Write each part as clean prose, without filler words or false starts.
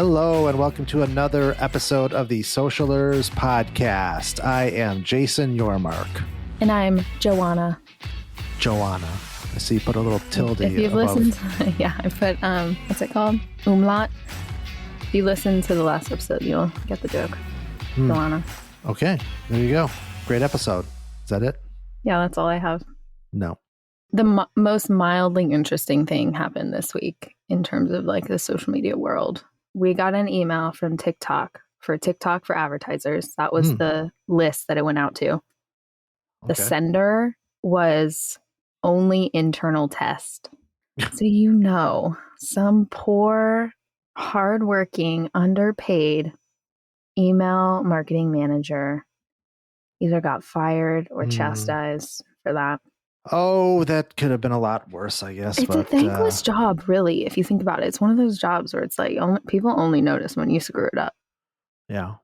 Hello and welcome to another episode of the Socialers Podcast. I am Jason Yormark. And I'm Joanna. Joanna. I see you put a little tilde If you've above. listened, yeah, I put, what's it called? Umlaut. If you listen to the last episode, you'll get the joke. Joanna. Okay, there you go. Great episode. Is that it? Yeah, that's all I have. No. The most mildly interesting thing happened this week in terms of like the social media world. We got an email from TikTok for advertisers. That was the list that it went out to. The sender was only internal test. So some poor, hardworking, underpaid email marketing manager either got fired or chastised for that. Oh, that could have been a lot worse, I guess. It's a thankless job, really, if you think about it. It's one of those jobs where it's like people only notice when you screw it up. Yeah.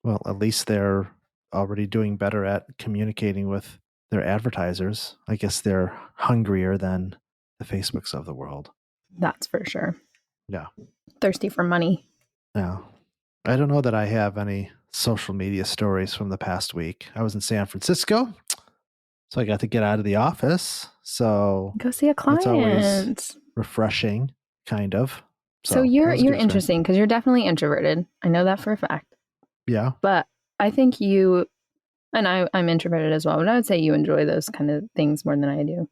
Well, at least they're already doing better at communicating with their advertisers. I guess they're hungrier than the Facebooks of the world. That's for sure. Yeah. Thirsty for money. Yeah. I don't know that I have any social media stories from the past week. I was in San Francisco, so I got to get out of the office. So go see a client. It's always refreshing, kind of. So you're interesting because you're definitely introverted. I know that for a fact. Yeah. But I think you, and I'm introverted as well, but I would say you enjoy those kind of things more than I do.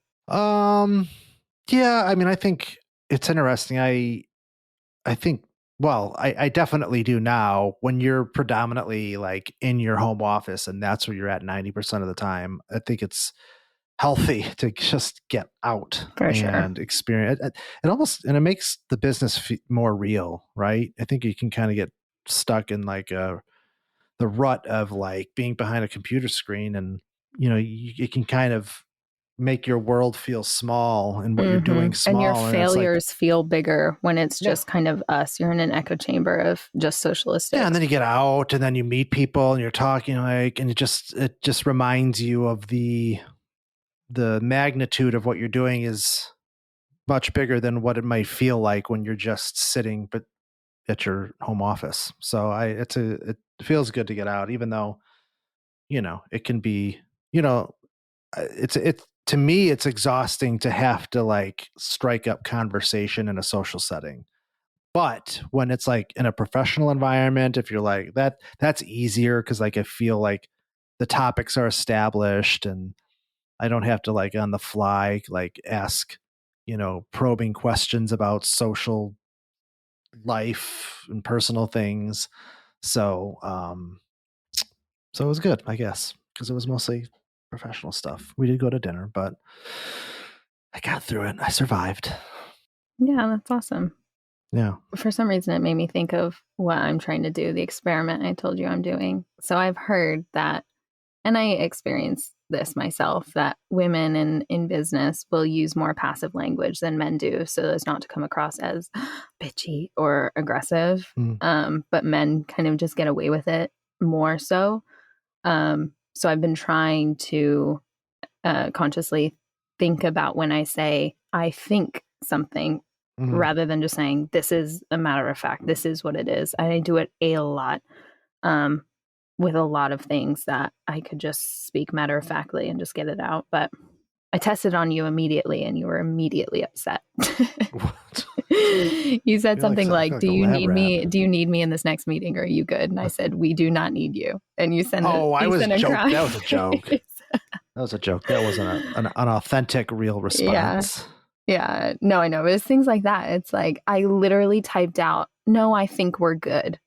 Yeah, I mean, I think it's interesting. I think, well, I definitely do now when you're predominantly like in your home office and that's where you're at 90% of the time. I think it's healthy to just get out and experience it. It makes the business more real, right? I think you can kind of get stuck in like the rut of like being behind a computer screen, and it can kind of make your world feel small and what you're doing small, and your failures feel bigger when it's just kind of us. You're in an echo chamber of just socialistic. Yeah, and then you get out and then you meet people and you're talking and it just reminds you of the magnitude of what you're doing is much bigger than what it might feel like when you're just sitting but at your home office. So it feels good to get out, even though it can be to me it's exhausting to have to like strike up conversation in a social setting. But when it's like in a professional environment, if you're like that's easier because like I feel like the topics are established and I don't have to like on the fly like ask probing questions about social life and personal things. So it was good, I guess, because it was mostly professional stuff. We did go to dinner, but I got through it. I survived. Yeah, that's awesome. Yeah. For some reason, it made me think of what I'm trying to do, the experiment I told you I'm doing. So I've heard that, and I experienced this myself, that women in business will use more passive language than men do so as not to come across as bitchy or aggressive. But men kind of just get away with it more so. So I've been trying to consciously think about when I say I think something rather than just saying this is a matter of fact, this is what it is. I do it a lot with a lot of things that I could just speak matter of factly and just get it out. But I tested on you immediately and you were immediately upset. You said something like do you need me? Do you need me in this next meeting? Or are you good? And I said, we do not need you. And you sent that was a joke. That was a joke. That was a joke. That wasn't an authentic, real response. Yeah. No, I know. But it's things like that. It's like I literally typed out, no, I think we're good.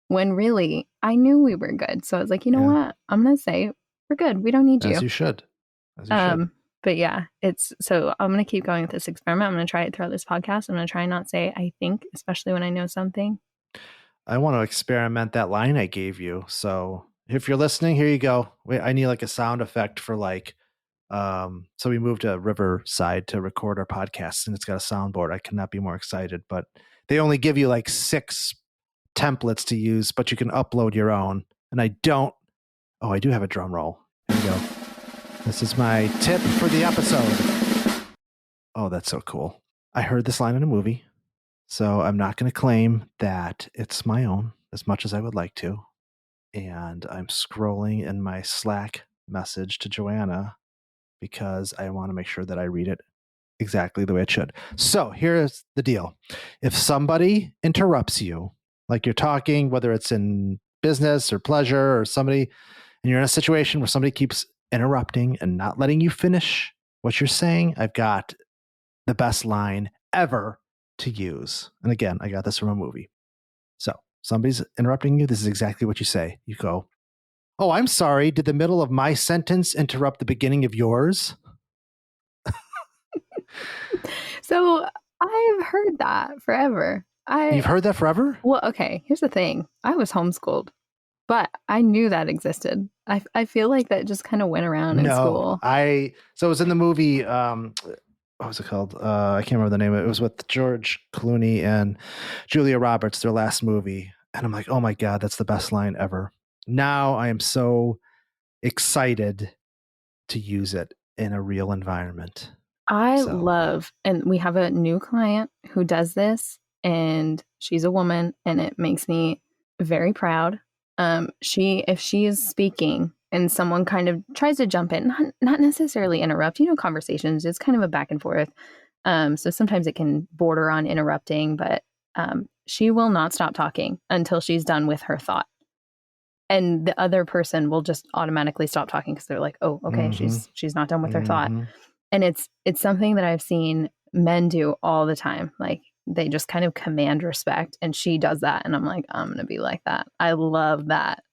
When really I knew we were good. So I was like, you know what? I'm going to say we're good. We don't need you. As you should. But yeah, so I'm going to keep going with this experiment. I'm going to try it throughout this podcast. I'm going to try not say I think, especially when I know something. I want to experiment that line I gave you. So if you're listening, here you go. Wait, I need like a sound effect for like, so we moved to Riverside to record our podcast and it's got a soundboard. I cannot be more excited, but they only give you like 6 templates to use, but you can upload your own. And I do have a drum roll. Here we go. This is my tip for the episode. Oh, that's so cool. I heard this line in a movie. So I'm not going to claim that it's my own as much as I would like to. And I'm scrolling in my Slack message to Joanna because I want to make sure that I read it exactly the way it should. So here's the deal. If somebody interrupts you, like you're talking, whether it's in business or pleasure or somebody, and you're in a situation where somebody keeps interrupting and not letting you finish what you're saying, I've got the best line ever to use. And again, I got this from a movie. So somebody's interrupting you. This is exactly what you say. You go, "Oh, I'm sorry. Did the middle of my sentence interrupt the beginning of yours?" So I've heard that forever. You've heard that forever? Well, okay, here's the thing. I was homeschooled, but I knew that existed. I feel like that just kind of went around in school. So it was in the movie, what was it called? I can't remember the name of it. It was with George Clooney and Julia Roberts, their last movie. And I'm like, oh my God, that's the best line ever. Now I am so excited to use it in a real environment. I So love, and we have a new client who does this, and she's a woman, and it makes me very proud. If she is speaking and someone kind of tries to jump in, not necessarily interrupt, conversations, it's kind of a back and forth. So sometimes it can border on interrupting, but she will not stop talking until she's done with her thought. And the other person will just automatically stop talking because they're like, oh, okay, she's not done with her thought. And it's something that I've seen men do all the time. Like they just kind of command respect, and she does that, and I'm like, I'm gonna be like that. I love that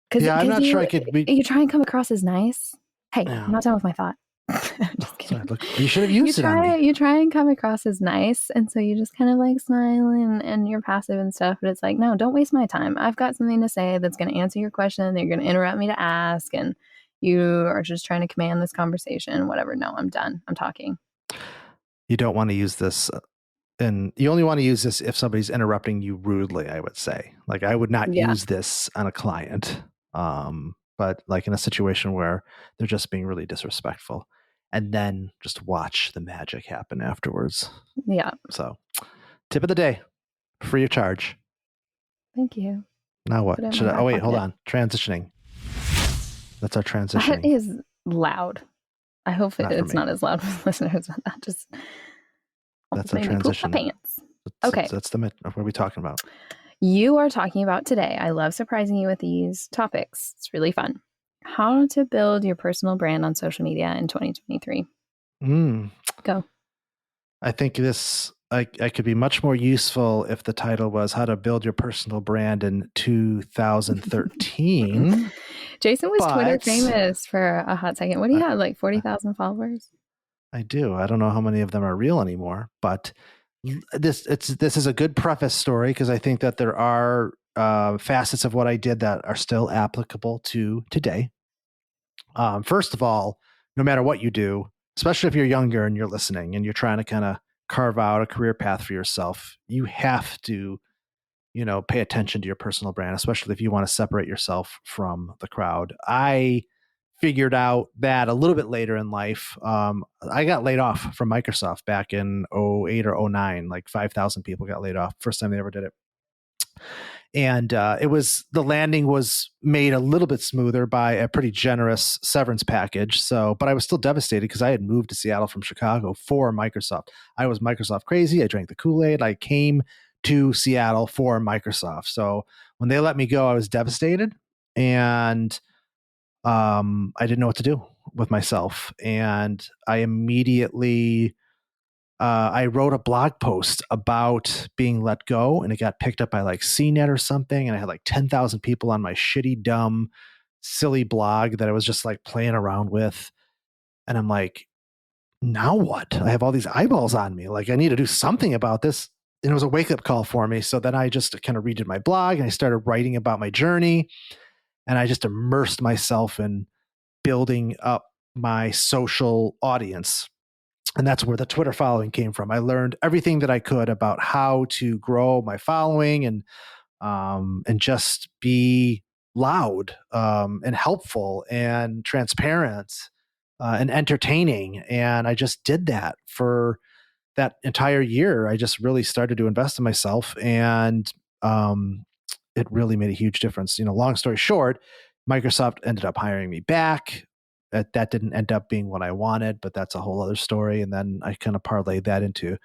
because I'm not sure I could be. You try and come across as nice. Hey, Yeah. I'm not done with my thought. Just kidding. Sorry, look, you should have used it on me. You try and come across as nice, and so you just kind of like smile and you're passive and stuff. But it's like, no, don't waste my time. I've got something to say that's going to answer your question. They're going to interrupt me to ask, and you are just trying to command this conversation. Whatever. No, I'm done. I'm talking. You don't want to use this, and you only want to use this if somebody's interrupting you rudely. I would say, like, I would not use this on a client, but like in a situation where they're just being really disrespectful. And then just watch the magic happen afterwards. Yeah. So, tip of the day, free of charge. Thank you. Now what? Hold on. Transitioning. That's our transitioning. That is loud. I hope it's not as loud for listeners. That's our transition. Pants. Okay. That's what are we talking about? You are talking about today. I love surprising you with these topics. It's really fun. How to build your personal brand on social media in 2023. Go. I think this I could be much more useful if the title was How to Build Your Personal Brand in 2013. Jason was Twitter famous for a hot second. What do you have, like 40,000 followers? I do. I don't know how many of them are real anymore, but this is a good preface story because I think that there are facets of what I did that are still applicable to today. First of all, no matter what you do, especially if you're younger and you're listening and you're trying to kind of carve out a career path for yourself, you have to, pay attention to your personal brand, especially if you want to separate yourself from the crowd. I figured out that a little bit later in life. I got laid off from Microsoft back in 08 or 09. Like 5,000 people got laid off. First time they ever did it. And the landing was made a little bit smoother by a pretty generous severance package. But I was still devastated because I had moved to Seattle from Chicago for Microsoft. I was Microsoft crazy. I drank the Kool-Aid. I came to Seattle for Microsoft. So when they let me go, I was devastated, and I didn't know what to do with myself. And I immediately I wrote a blog post about being let go, and it got picked up by like CNET or something. And I had like 10,000 people on my shitty, dumb, silly blog that I was just like playing around with. And I'm like, now what? I have all these eyeballs on me. Like, I need to do something about this. And it was a wake up call for me. So then I just kind of redid my blog and I started writing about my journey. And I just immersed myself in building up my social audience. And that's where the Twitter following came from. I learned everything that I could about how to grow my following and just be loud and helpful and transparent and entertaining. And I just did that for that entire year, I just really started to invest in myself, and it really made a huge difference. Long story short, Microsoft ended up hiring me back. That didn't end up being what I wanted, but that's a whole other story. And then I kind of parlayed that into,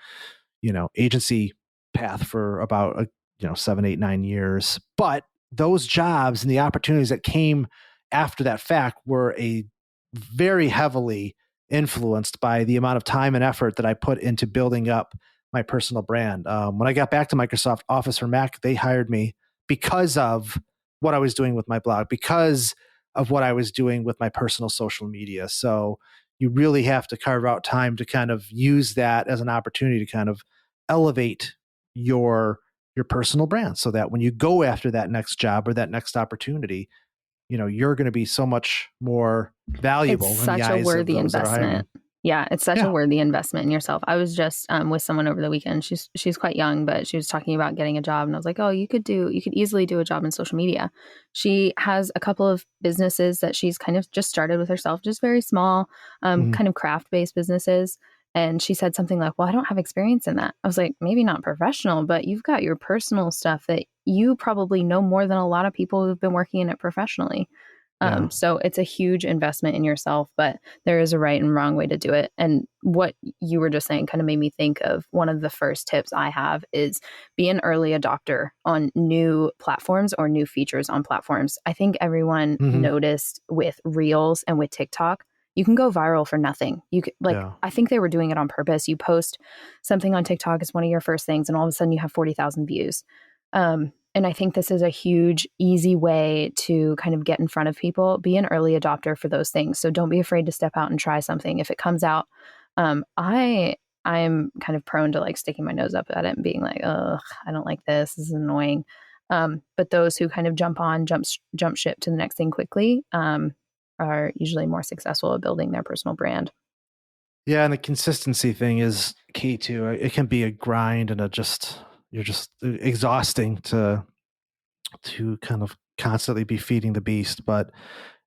agency path for about 7, 8, 9 years. But those jobs and the opportunities that came after that fact were a very heavily influenced by the amount of time and effort that I put into building up my personal brand. When I got back to Microsoft Office for Mac, they hired me because of what I was doing with my blog, because of what I was doing with my personal social media. So you really have to carve out time to kind of use that as an opportunity to kind of elevate your personal brand, so that when you go after that next job or that next opportunity, you're going to be so much more valuable. It's such a worthy investment. Yeah, it's such a worthy investment in yourself. I was just with someone over the weekend. She's quite young, but she was talking about getting a job, and I was like, "Oh, you could easily do a job in social media." She has a couple of businesses that she's kind of just started with herself, just very small, kind of craft-based businesses. And she said something like, "Well, I don't have experience in that." I was like, "Maybe not professional, but you've got your personal stuff that you probably know more than a lot of people who've been working in it professionally." So it's a huge investment in yourself, but there is a right and wrong way to do it. And what you were just saying kind of made me think of one of the first tips I have is be an early adopter on new platforms or new features on platforms. I think everyone noticed with Reels and with TikTok, you can go viral for nothing. I think they were doing it on purpose. You post something on TikTok as one of your first things, and all of a sudden you have 40,000 views. And I think this is a huge, easy way to kind of get in front of people. Be an early adopter for those things. So don't be afraid to step out and try something. If it comes out, I'm kind of prone to like sticking my nose up at it and being like, "Ugh, I don't like this. This is annoying." But those who kind of jump ship to the next thing quickly are usually more successful at building their personal brand. Yeah, and the consistency thing is key too. It can be a grind and you're just exhausting to kind of constantly be feeding the beast. But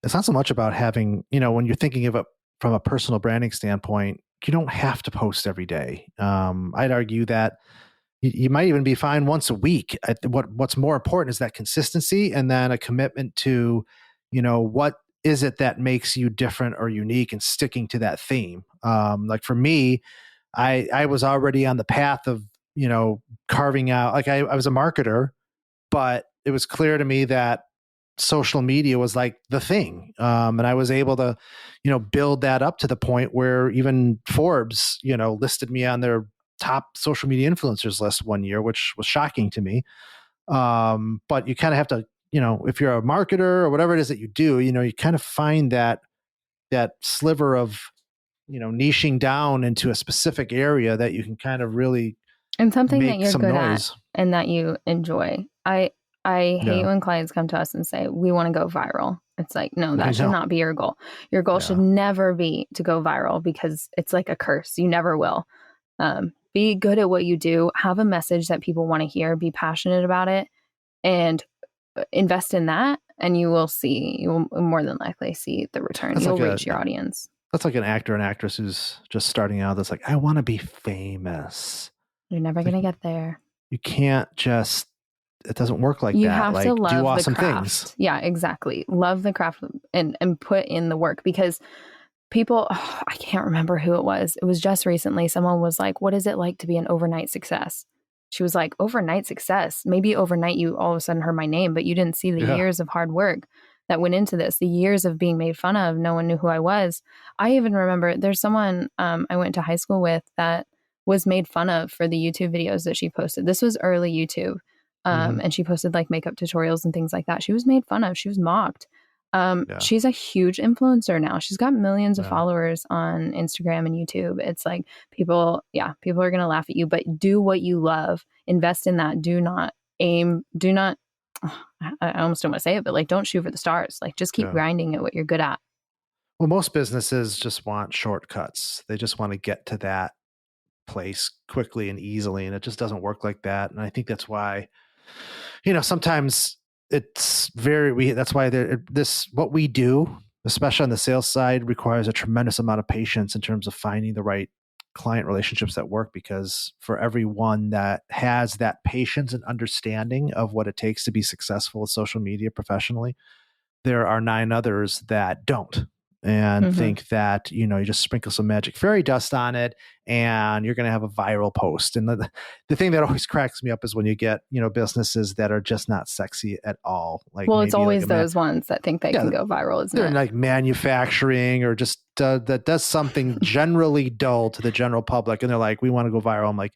it's not so much about having, when you're thinking of it from a personal branding standpoint, you don't have to post every day. I'd argue that you might even be fine once a week. What's more important is that consistency, and then a commitment to, what is it that makes you different or unique, and sticking to that theme. Like for me, I was already on the path of, carving out, like I was a marketer, but it was clear to me that social media was like the thing. And I was able to, build that up to the point where even Forbes, listed me on their top social media influencers list one year, which was shocking to me. But you kind of have to, if you're a marketer or whatever it is that you do, you kind of find that sliver of, niching down into a specific area that you can kind of really and something that you're good noise at and that you enjoy. I hate when clients come to us and say, "We want to go viral." It's like, no, that should not be your goal. Your goal should never be to go viral, because it's like a curse. You never will. Be good at what you do. Have a message that people want to hear. Be passionate about it, and invest in that. And you will more than likely see the return. You'll reach your audience. That's like an actor and actress who's just starting out. That's like, I want to be famous. You're never going to get there. You can't just, it doesn't work like you that. You have like, to love do awesome the craft. Things. Yeah, exactly. Love the craft and put in the work, because people, I can't remember who it was. It was just recently. Someone was like, "What is it like to be an overnight success?" She was like, "Overnight success? Maybe overnight you all of a sudden heard my name, but you didn't see the years of hard work that went into this, the years of being made fun of. No one knew who I was." I even remember there's someone I went to high school with that was made fun of for the YouTube videos that she posted. This was early YouTube. And she posted like makeup tutorials and things like that. She was made fun of. She was mocked. She's a huge influencer now. She's got millions of followers on Instagram and YouTube. It's like people are going to laugh at you, but do what you love. Invest in that. I almost don't want to say it, but like, don't shoot for the stars. Like, just keep grinding at what you're good at. Well, most businesses just want shortcuts. They just want to get to that place quickly and easily, and it just doesn't work like that. And I think that's why, sometimes it's that's why what we do, especially on the sales side, requires a tremendous amount of patience in terms of finding the right client relationships that work, because for everyone that has that patience and understanding of what it takes to be successful with social media professionally, there are 9 others that don't, and think that, you just sprinkle some magic fairy dust on it and you're going to have a viral post. And the thing that always cracks me up is when you get, businesses that are just not sexy at all. Like, well, it's always like those ones that think they can go viral, isn't they're it? like manufacturing or just that does something generally dull to the general public. And they're like, we want to go viral. I'm like,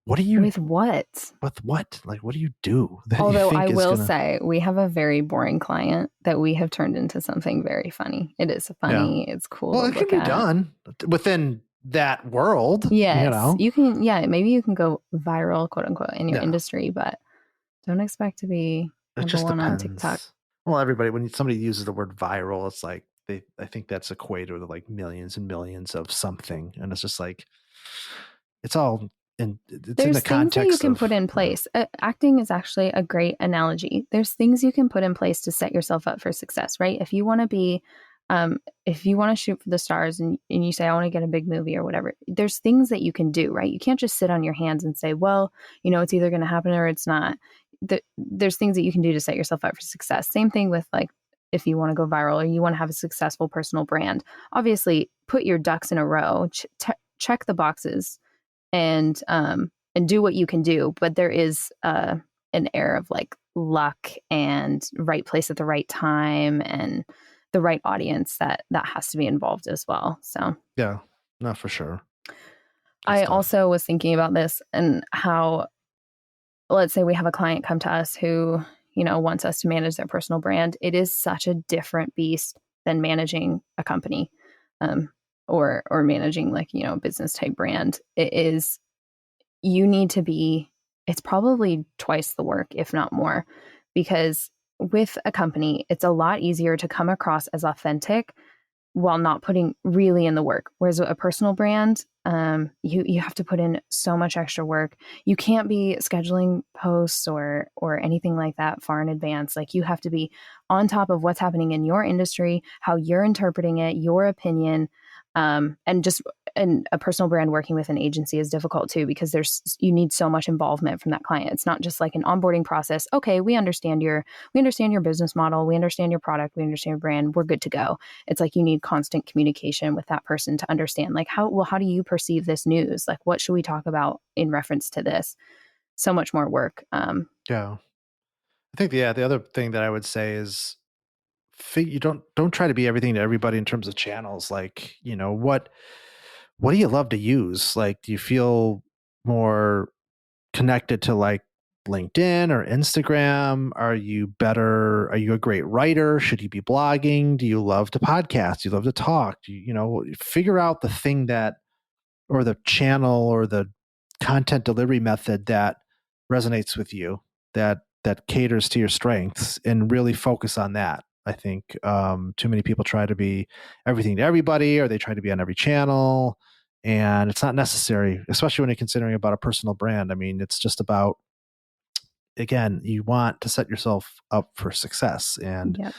what do you with what? With what? Like, what do you do? Although I will say, we have a very boring client that we have turned into something very funny. It is funny. Yeah. It's cool. Well, it can be done within that world. Yes, you can. Yeah, maybe you can go viral, quote unquote, in your industry, but don't expect to be number one on TikTok. Well, everybody, when somebody uses the word viral, it's like I think that's equated with like millions and millions of something, and it's just like it's all. And there's things that you can put in place. Acting is actually a great analogy. There's things you can put in place to set yourself up for success, right? If you want to be, if you want to shoot for the stars and you say, I want to get a big movie or whatever, there's things that you can do, right? You can't just sit on your hands and say, well, it's either going to happen or it's not. There's things that you can do to set yourself up for success. Same thing with like, if you want to go viral or you want to have a successful personal brand, obviously put your ducks in a row, check the boxes, and do what you can do. But there is an air of like luck and right place at the right time and the right audience that has to be involved as well. So yeah, no, for sure. I also was thinking about this and how, let's say we have a client come to us who, wants us to manage their personal brand. It is such a different beast than managing a company. Or managing like, business type brand. It's probably twice the work, if not more, because with a company, it's a lot easier to come across as authentic while not putting really in the work. Whereas a personal brand, you have to put in so much extra work. You can't be scheduling posts or anything like that far in advance. Like, you have to be on top of what's happening in your industry, how you're interpreting it, your opinion. And a personal brand working with an agency is difficult too, because you need so much involvement from that client. It's not just like an onboarding process. Okay, we understand your business model, we understand your product, we understand your brand, we're good to go. It's like you need constant communication with that person to understand like how do you perceive this news? Like, what should we talk about in reference to this? So much more work. Yeah. I think the other thing that I would say is you don't try to be everything to everybody in terms of channels. Like, what do you love to use? Like, do you feel more connected to like LinkedIn or Instagram? Are you a great writer? Should you be blogging? Do you love to podcast? Do you love to talk? Do you figure out the thing or the channel or the content delivery method that resonates with you, that caters to your strengths, and really focus on that. I think too many people try to be everything to everybody, or they try to be on every channel, and it's not necessary, especially when you're considering about a personal brand. I mean, it's just about, again, you want to set yourself up for success, and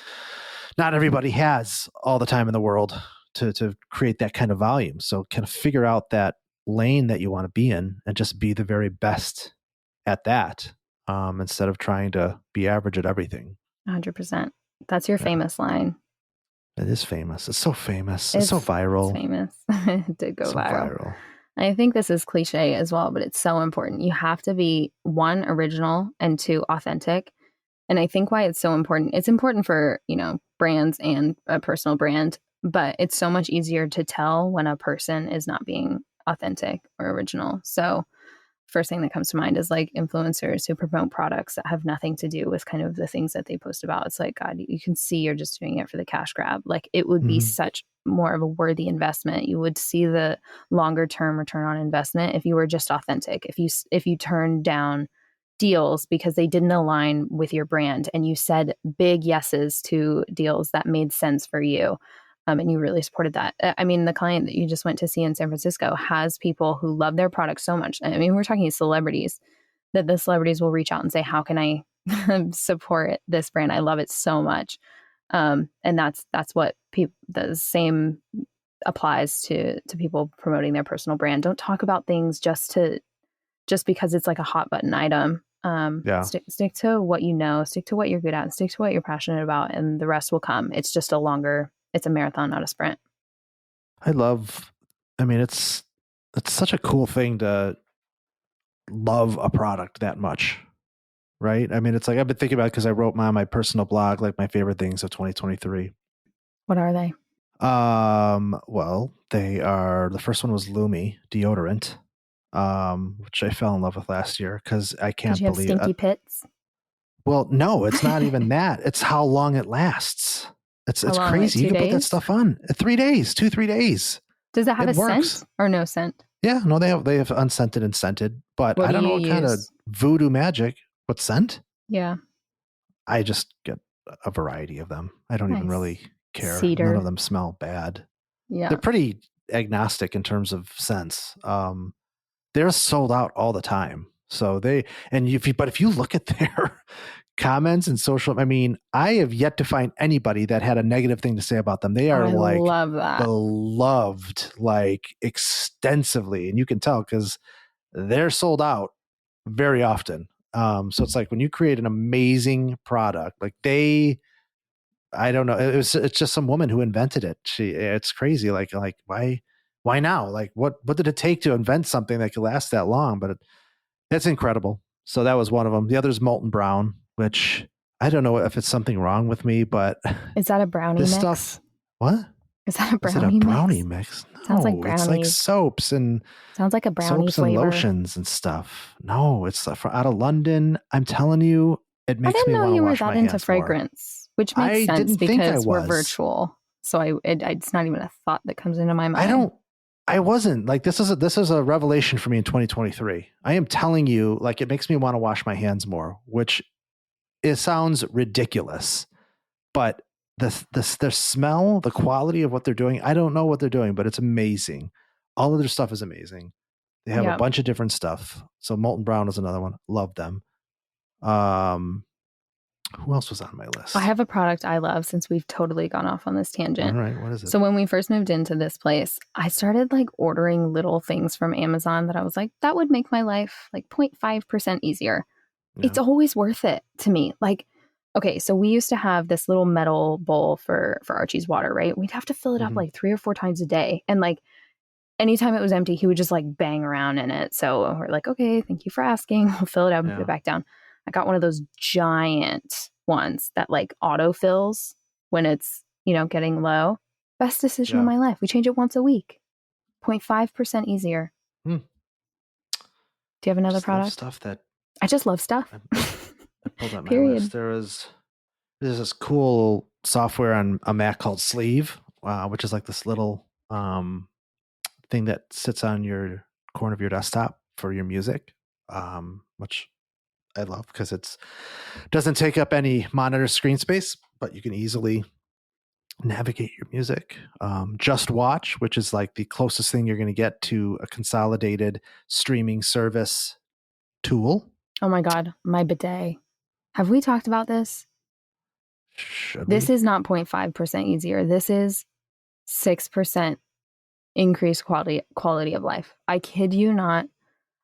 not everybody has all the time in the world to create that kind of volume. So kind of figure out that lane that you want to be in and just be the very best at that, instead of trying to be average at everything. 100%. That's your famous line. It is famous. It's so famous. It's so viral. It's famous. It did go viral. I think this is cliche as well, but it's so important. You have to be, 1, original, and 2, authentic. And I think why it's so important, it's important for, brands and a personal brand, but it's so much easier to tell when a person is not being authentic or original. So first thing that comes to mind is like influencers who promote products that have nothing to do with kind of the things that they post about. It's like, God, you can see you're just doing it for the cash grab. Like, it would be such more of a worthy investment. You would see the longer term return on investment if you were just authentic. If you turned down deals because they didn't align with your brand, and you said big yeses to deals that made sense for you. And you really supported that. I mean, the client that you just went to see in San Francisco has people who love their product so much. I mean, we're talking celebrities, that the celebrities will reach out and say, how can I support this brand? I love it so much. And that's what the same applies to people promoting their personal brand. Don't talk about things just because it's like a hot button item. Stick to what you know, stick to what you're good at, stick to what you're passionate about, and the rest will come. It's just it's a marathon, not a sprint. It's such a cool thing to love a product that much, right? I mean, it's like I've been thinking about it because I wrote on my personal blog like my favorite things of 2023. What are they? Well, they are, the first one was Lumi deodorant, which I fell in love with last year because I can't believe stinky pits. Well, no, it's not even that. It's how long it lasts. It's crazy. You can put that stuff on 3 days, 3 days. Does it have a scent or no scent? Yeah, no, they have unscented and scented, but I don't know what kind of voodoo magic. What scent? Yeah. I just get a variety of them. I don't even really care. Cedar. None of them smell bad. Yeah. They're pretty agnostic in terms of scents. They're sold out all the time. So if you look at their comments and social, I mean, I have yet to find anybody that had a negative thing to say about them. They are love that. Beloved like extensively, and you can tell because they're sold out very often. So it's like when you create an amazing product, like I don't know, it's just some woman who invented it. It's crazy. Like why now? Like what did it take to invent something that could last that long? But it's incredible. So that was one of them. The other is Molton Brown, which I don't know if it's something wrong with me, but is that a brownie mix? Stuff, what? Is that a brownie mix? No, sounds like brownies. It's like soaps and sounds like a brownie soaps flavor. And lotions and stuff. No, it's out of London. I'm telling you, it makes me want to wash my hands more. I didn't know you were that into fragrance, which makes sense because we're virtual. So it's not even a thought that comes into my mind. I wasn't like, this is a revelation for me in 2023. I am telling you, like, it makes me want to wash my hands more, which it sounds ridiculous, but the smell, the quality of what they're doing, I don't know what they're doing, but it's amazing. All of their stuff is amazing. They have a bunch of different stuff. So Molton Brown is another one. Love them. Who else was on my list? I have a product I love since we've totally gone off on this tangent. All right, what is it? So when we first moved into this place, I started like ordering little things from Amazon that I was like, that would make my life like 0.5% easier. Yeah. It's always worth it to me. Like, okay, so we used to have this little metal bowl for Archie's water, right? We'd have to fill it up like 3 or 4 times a day. And like anytime it was empty, he would just like bang around in it. So we're like, okay, thank you for asking. We'll fill it up and put it back down. I got one of those giant ones that like auto fills when it's, getting low. Best decision of my life. We change it once a week. 0.5% easier. Do you have another product? Stuff that I just love stuff. I pulled up my list. There's this cool software on a Mac called Sleeve, which is like this little thing that sits on your corner of your desktop for your music, which I love because it doesn't take up any monitor screen space, but you can easily navigate your music. Just Watch, which is like the closest thing you're going to get to a consolidated streaming service tool. Oh my God, my bidet. Have we talked about this? This is not 0.5% easier. This is 6% increased quality of life. I kid you not.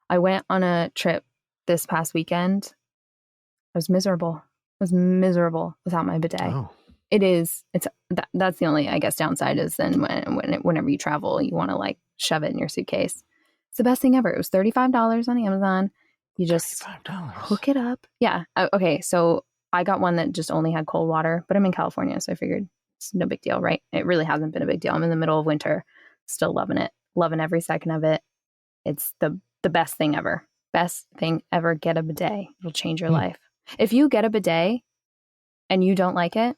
I went on a trip this past weekend. I was miserable. I was miserable without my bidet. Oh. That's the only, I guess, downside is then whenever you travel, you want to like shove it in your suitcase. It's the best thing ever. It was $35 on Amazon. You just hook it up. Yeah. Okay. So I got one that just only had cold water, but I'm in California, so I figured it's no big deal, right? It really hasn't been a big deal. I'm in the middle of winter, still loving it, loving every second of it. It's the best thing ever. Best thing ever. Get a bidet. It'll change your life. If you get a bidet and you don't like it,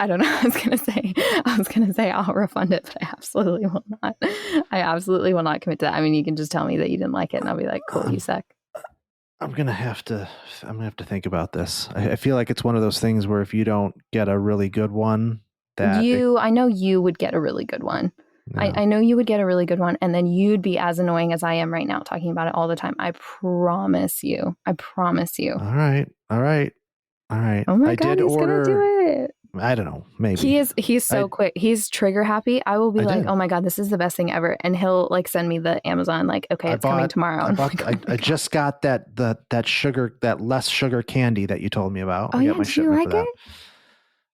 I don't know. I was gonna say I'll refund it, but I absolutely will not. I absolutely will not commit to that. I mean, you can just tell me that you didn't like it, and I'll be like, "Cool, you suck." I'm gonna have to think about this. I feel like it's one of those things where if you don't get a really good one, I know you would get a really good one. Yeah. I know you would get a really good one, and then you'd be as annoying as I am right now, talking about it all the time. I promise you. All right. Oh my God, he's gonna do it. I don't know. Maybe he's so quick. He's trigger happy. I will be like, oh my God, this is the best thing ever. And he'll like send me the Amazon, like, okay, it's coming tomorrow. I just got that sugar, that less sugar candy that you told me about. Oh yeah, do you like it?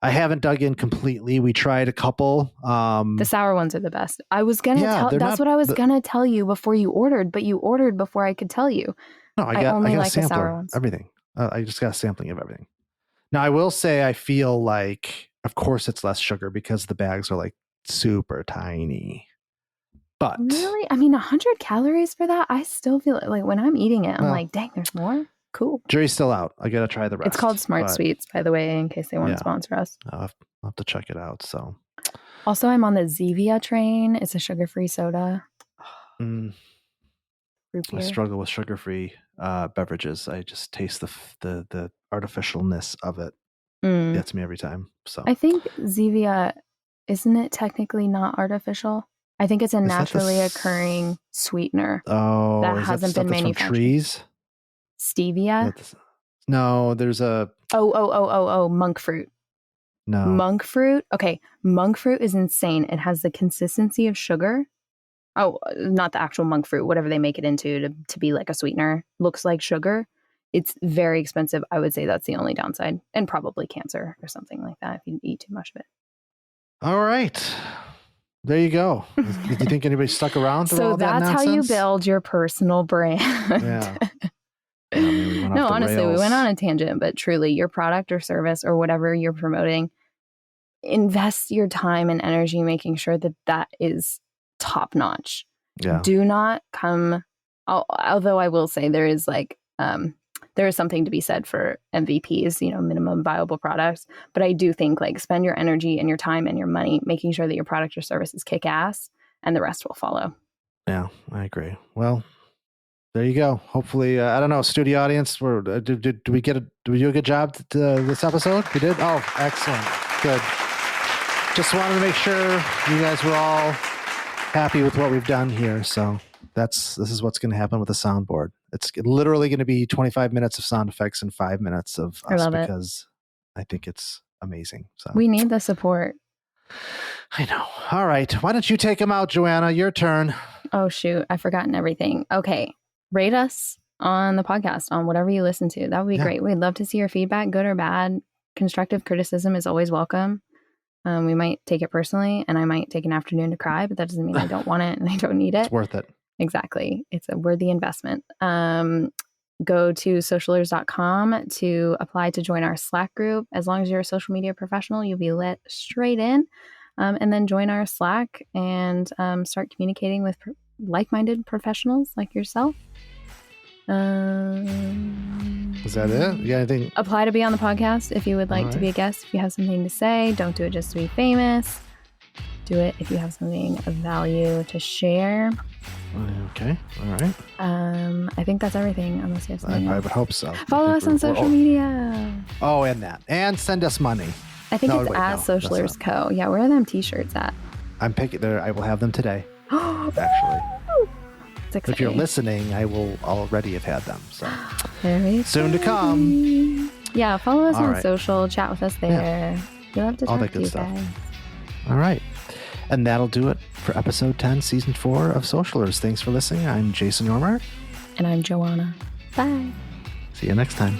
I haven't dug in completely. We tried a couple. The sour ones are the best. I was gonna what I was gonna tell you before you ordered, but you ordered before I could tell you. No, I got a sampler of everything. I just got a sampling of everything. Now, I will say I feel like, of course, it's less sugar because the bags are like super tiny. But really, I mean, 100 calories for that, I still feel like when I'm eating it, I'm like, dang, there's more. Cool. Jury's still out. I got to try the rest. It's called Smart Sweets, by the way, in case they want to sponsor us. I'll have to check it out. So, also, I'm on the Zevia train. It's a sugar-free soda. I struggle with sugar-free beverages. I just taste the artificialness of it. Gets me every time. So I think Zevia, isn't it technically not artificial? I think it's a naturally occurring sweetener. Oh, that hasn't been manufactured. From trees? Stevia? No, there's a monk fruit. No. Monk fruit? Okay, monk fruit is insane. It has the consistency of sugar. Oh, not the actual monk fruit, whatever they make it into to be like a sweetener. Looks like sugar. It's very expensive. I would say that's the only downside. And probably cancer or something like that if you eat too much of it. All right. There you go. Did you think anybody stuck around through all that nonsense? So that's how you build your personal brand. Yeah. No, honestly, we went on a tangent, but truly your product or service or whatever you're promoting, invest your time and energy making sure that that is top notch. Yeah. Do not come, although I will say there is something to be said for MVPs, minimum viable products. But I do think spend your energy and your time and your money making sure that your product or service is kick ass and the rest will follow. Yeah, I agree. Well, there you go. Hopefully, I don't know, studio audience, did we do a good job this episode? We did? Oh, excellent. Good. Just wanted to make sure you guys were all happy with what we've done here. So this is what's going to happen with the soundboard. It's literally going to be 25 minutes of sound effects and 5 minutes of us because I think it's amazing. So we need the support. I know. All right. Why don't you take them out, Joanna? Your turn. Oh, shoot. I've forgotten everything. Okay. Rate us on the podcast on whatever you listen to. That would be great. We'd love to see your feedback, good or bad. Constructive criticism is always welcome. We might take it personally and I might take an afternoon to cry, but that doesn't mean I don't want it and I don't need it. It's worth it. Exactly. It's a worthy investment. Go to socialers.com to apply to join our Slack group. As long as you're a social media professional, you'll be let straight in. And then join our Slack and start communicating with like-minded professionals like yourself. Is that it? You got anything? Apply to be on the podcast if you would like to be a guest. If you have something to say, don't do it just to be famous. Do it if you have something of value to share. Okay. All right. I think that's everything, unless you have something else. I would hope so. Follow us on social media. Oh, and that. And send us money. I think it's at Socialers Co. Yeah, where are them t-shirts at? I'm picking there. I will have them today. Actually. If you're listening, I will already have had them. So very soon to come. Yeah, follow us on social. Chat with us there. Yeah. We love to talk to you guys. All right. And that'll do it for episode 10, season 4 of Socialers. Thanks for listening. I'm Jason Yormark. And I'm Joanna. Bye. See you next time.